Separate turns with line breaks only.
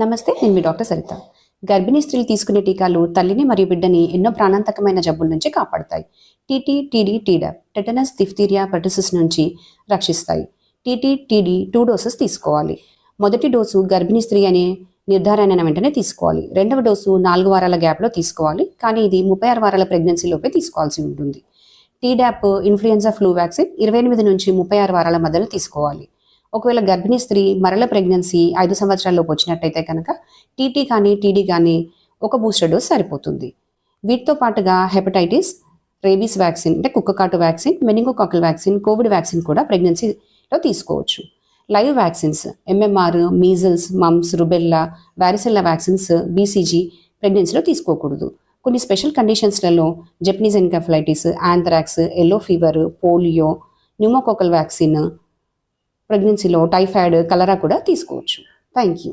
నమస్తే, నేను మీ డాక్టర్ సరిత. గర్భిణీ స్త్రీలు తీసుకునే టీకాలు తల్లిని మరియు బిడ్డని ఎన్నో ప్రాణాంతకమైన జబ్బుల నుంచి కాపాడుతాయి. TT, TD, Tdap, tetanus, diphtheria, pertussis నుంచి రక్షిస్తాయి. టీటీ, టీడీ 2 డోసెస్ తీసుకోవాలి. మొదటి డోసు గర్భిణీ స్త్రీ అనే నిర్ధారణ అయిన వెంటనే తీసుకోవాలి. రెండవ డోసు 4 వారాల గ్యాప్లో తీసుకోవాలి, కానీ ఇది 36 వారాల ప్రెగ్నెన్సీలోపే తీసుకోవాల్సి ఉంటుంది. టీడాప్ ఇన్ఫ్లుయెన్జా ఫ్లూ వ్యాక్సిన్ 28 నుంచి 36 వారాల మధ్యలో తీసుకోవాలి. ఒకవేళ గర్భిణీ స్త్రీ మరల ప్రెగ్నెన్సీ 5 సంవత్సరాల్లోపు వచ్చినట్టయితే కనుక టీటీ కానీ టీడీ కానీ ఒక బూస్టర్ డోస్ సరిపోతుంది. వీటితో పాటుగా హెపటైటిస్, రేబీస్ వ్యాక్సిన్ అంటే కుక్కకాటు vaccine, meningococcal vaccine, Covid vaccine కూడా ప్రెగ్నెన్సీలో తీసుకోవచ్చు. Live vaccines MMR, measles, mumps, rubella, varicella vaccines, BCG ప్రెగ్నెన్సీలో తీసుకోకూడదు. కొన్ని స్పెషల్ కండిషన్స్లలో Japanese encephalitis, anthrax, yellow fever, polio, pneumococcal vaccine, ప్రెగ్నెన్సీలో టైఫాయిడ్, కలరా కూడా తీసుకోవచ్చు. Thank you.